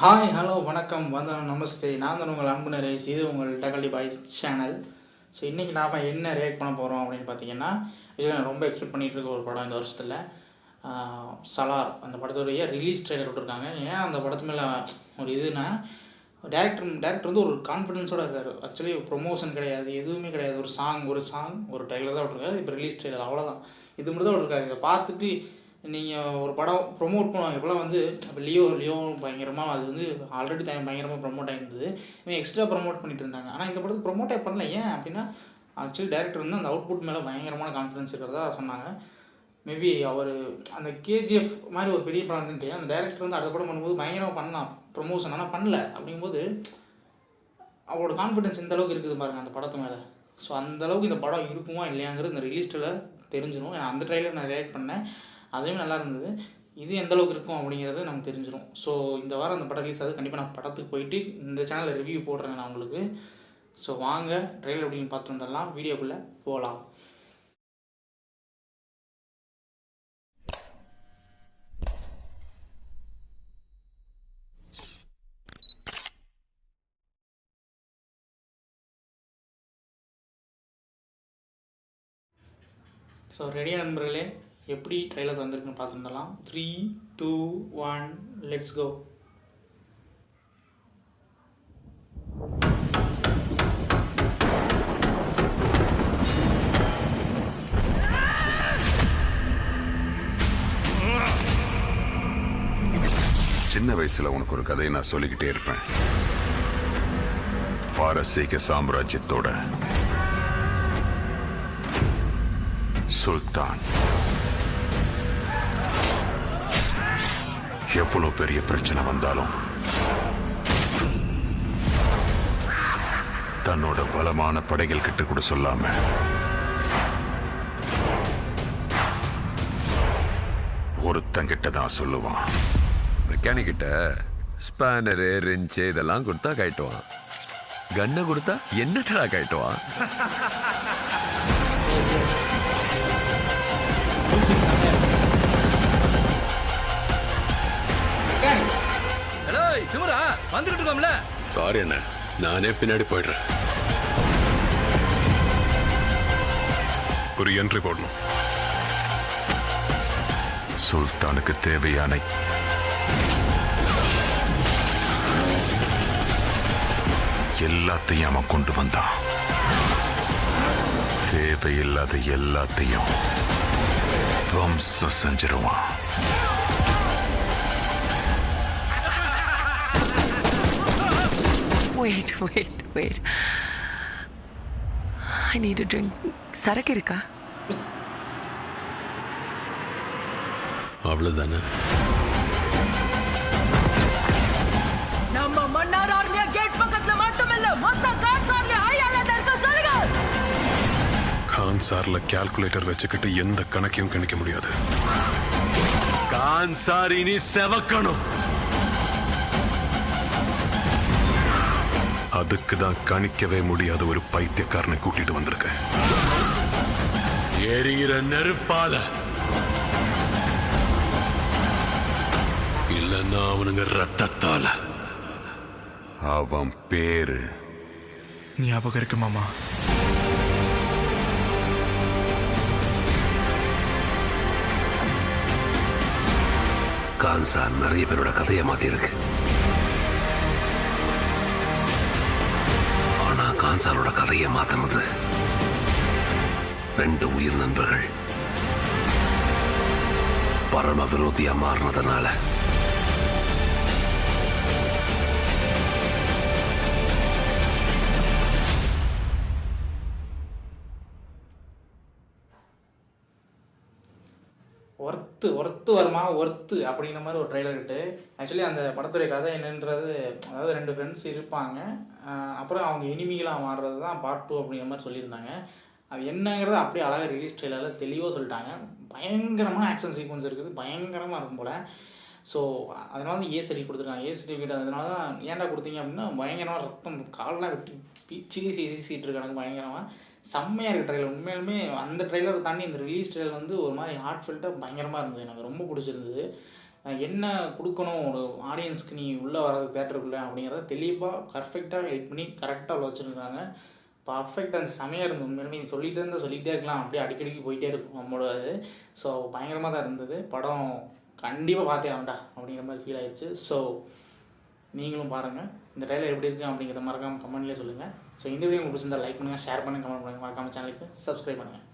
Hi hello வணக்கம் வந்தனம் நமஸ்தே. நான் தான் உங்கள் அன்பு நரேஷ். இது உங்கள் டகல்டி பாய்ஸ் சேனல். ஸோ இன்றைக்கி நாம் என்ன ரியாக்ட் பண்ண போகிறோம் அப்படின்னு பார்த்தீங்கன்னா, ஆக்சுவலி நான் ரொம்ப எக்ஸ்பெக்ட் பண்ணிகிட்டு இருக்க ஒரு படம் இந்த வருஷத்தில் சலார். அந்த படத்துடைய ரிலீஸ் ட்ரெய்லர் விட்டுருக்காங்க. ஏன் அந்த படத்து மேலே ஒரு இதுனா, டேரக்டர் வந்து ஒரு கான்ஃபிடென்ஸோடு இருக்கார். ஆக்சுவலி ப்ரொமோஷன் கிடையாது, எதுவுமே கிடையாது. ஒரு ட்ரெய்லர் தான் விட்டுருக்காரு. இப்போ ரிலீஸ் ட்ரெய்லர் அவ்வளோதான். இது மட்டும் தான் விட்டுருக்காரு. இதை பார்த்துட்டு நீங்கள் ஒரு படம் ப்ரொமோட் பண்ணுவாங்க. இப்போலாம் வந்து இப்போ லியோ பயங்கரமாக அது வந்து ஆல்ரெடி பயங்கரமாக ப்ரொமோட் ஆகிருந்தது. இவங்க எக்ஸ்ட்ரா ப்ரொமோட் பண்ணிட்டு இருந்தாங்க. ஆனால் இந்த படத்துக்கு ப்ரொமோட்டே பண்ணல. ஏன் அப்படின்னா, ஆக்சுவலி டேரக்டர் வந்து அந்த அவுட்புட் மேலே பயங்கரமான கான்ஃபிடன்ஸ் இருக்கிறதா சொன்னாங்க. மேபி அவர் அந்த கேஜிஎஃப் மாதிரி ஒரு பெரிய படம் இருந்துட்டு அந்த டேரக்டர் வந்து அடுத்த படம் பண்ணும்போது பயங்கரமாக பண்ணலாம் ப்ரொமோஷன், ஆனால் பண்ணல. அப்படிங்கும்போது அவரோட கான்ஃபிடன்ஸ் எந்த அளவுக்கு இருக்குது பாருங்கள் அந்த படத்து மேலே. ஸோ அந்தளவுக்கு இந்த படம் இருக்குமா இல்லையாங்கிறது இந்த ரிலீஸ்டில் தெரிஞ்சிடும். ஏன்னா அந்த ட்ரெய்லர் நான் ரியாக்ட் பண்ணேன், அதுவும் நல்லா இருந்தது. இது எந்த அளவுக்கு இருக்கும் அப்படிங்கிறது நமக்கு தெரிஞ்சிடும். ஸோ இந்த வாரம் அந்த படம் ரிலீஸ் ஆகுது. கண்டிப்பாக நான் படத்துக்கு போயிட்டு இந்த சேனலில் ரிவ்யூ போடுறேன் நான் உங்களுக்கு. ஸோ வாங்க ட்ரெய்லர் அப்படின்னு பார்த்து வந்துடலாம், வீடியோக்குள்ளே போகலாம். ஸோ ரெடியாக நண்பர்களே, எப்படி ட்ரெய்லர் வந்திருக்குன்னு பார்த்துருந்தலாம். 3, 2, 1 லெட்ஸ் கோ. சின்ன வயசுல உனக்கு ஒரு கதையை நான் சொல்லிக்கிட்டே இருப்பேன். பாரசீக சாம்ராஜ்யத்தோட சுல்தான் எவ்வளவு பெரிய பிரச்சனை வந்தாலும் தன்னோட பலமான படைகள் கிட்ட கூட சொல்லாம ஒருத்தங்கிட்ட தான் சொல்லுவான். மெக்கானிக் கிட்ட ஸ்பேனரு ரெஞ்சு இதெல்லாம் கொடுத்தா கட்டுவான். கண்ணை கொடுத்தா என்னடா கட்டுவான். ஹலோ சிவரா, வந்துட்டு இருக்கோம்ல. சாரி அண்ணா, நானே பின்னாடி போயிடுறேன். ஒரு என்ட்ரி போடணும். சுல்தானுக்கு தேவையான எல்லாத்தையும் அவன் கொண்டு வந்தான். தேவையில்லாத எல்லாத்தையும் துவம்சம் செஞ்சிருவான். Wait. I need a drink. சரக்கு இருக்கா? அவ்வளவுதானே? நம்ம மன்னார் ஆர்மியா கேட் பக்கத்துல மட்டுமில்ல, மொத்த கான்சார்ல ஹை அலர்ட் இருக்க சொல்லுங்க. கான்சார்ல கால்குலேட்டர் வச்சுக்கிட்டு எந்த கணக்கையும் கணிக்க முடியாது. கான்சார் இனி செவக்கணும். அதுக்கு தான் கணிக்கவே முடியாத ஒரு பைத்தியக்காரனை கூட்டிட்டு வந்திருக்கேன். எரியிற நெருப்பால இல்லன்னா அவனுங்க ரத்தத்தால. அவன் பேரு ஞாபகம் இருக்கு மாமா. கான்சார் நிறைய பேரோட கதையை மாத்திருக்கு. ஆனா கான்சாரோட கதையை மாத்தினது 2 உயிர் நண்பர்கள் பரம விரோதியா மாறினதுனால. ஒர்த்து வருமா அப்படிங்கிற மாதிரி ஒரு ட்ரெய்லர் இட்டு. ஆக்சுவலி அந்த படத்துடைய கதை என்னன்றது, அதாவது 2 ஃப்ரெண்ட்ஸ் இருப்பாங்க, அப்புறம் அவங்க எனிமிகளாக மாறுறது தான் பார்ட் 2 அப்படிங்கிற மாதிரி சொல்லியிருந்தாங்க. அது என்னங்கிறத அப்படியே அழகாக ரிலீஸ் ட்ரெய்லரில் தெளிவாக சொல்லிட்டாங்க. பயங்கரமான ஆக்ஷன் சீக்வன்ஸ் இருக்குது, பயங்கரமாக இருக்கும் போல். ஸோ அதனால வந்து ஏ கொடுத்துருக்காங்க. ஏ சர்டிஃபிகேட் அதனால தான் ஏன்டா கொடுத்தீங்க அப்படின்னா, பயங்கரமாக ரத்தம் காலெலாம் வெட்டி சீசிட்டு இருக்காங்க. பயங்கரமாக செம்மையாக இருக்குது ட்ரெய்லர். உண்மையிலுமே அந்த ட்ரெய்லரை தாண்டி இந்த ரிலீஸ் ட்ரெய்லர் வந்து ஒரு மாதிரி ஹார்ட் ஃபெல்ட்டாக பயங்கரமாக இருந்தது. எனக்கு ரொம்ப பிடிச்சிருந்தது. என்ன கொடுக்கணும் ஒரு ஆடியன்ஸ்க்கு நீ உள்ளே வர தேட்டருக்குள்ளே அப்படிங்கிறத தெளிவாக பர்ஃபெக்டாக எடிட் பண்ணி கரெக்டாக உள்ள வச்சுருக்காங்க. பர்ஃபெக்டாக அந்த செமையாக இருந்தது. உண்மையிலுமே நீ சொல்லிகிட்டே இருக்கலாம், அப்படியே அடிக்கடிக்கு போயிட்டே இருக்கும் நம்மளோட இது. ஸோ பயங்கரமாக தான் இருந்தது படம். கண்டிப்பாக பார்த்தே ஆகண்டா அப்படிங்கிற மாதிரி ஃபீல் ஆயிடுச்சு. ஸோ நீங்களும் பாருங்கள். இந்த ட்ரைலர் எப்படி இருக்குது அப்படிங்கிறத மறக்காமல் கமெண்ட்லேயே சொல்லுங்கள். ஸோ இந்த வீடியோ உங்களுக்கு பிடிச்சிருந்தா லைக் பண்ணுங்கள், ஷேர் பண்ணுங்கள், கமெண்ட் பண்ணுங்கள். மறக்காமல் சேனலுக்கு சப்ஸ்கிரைப் பண்ணுங்கள்.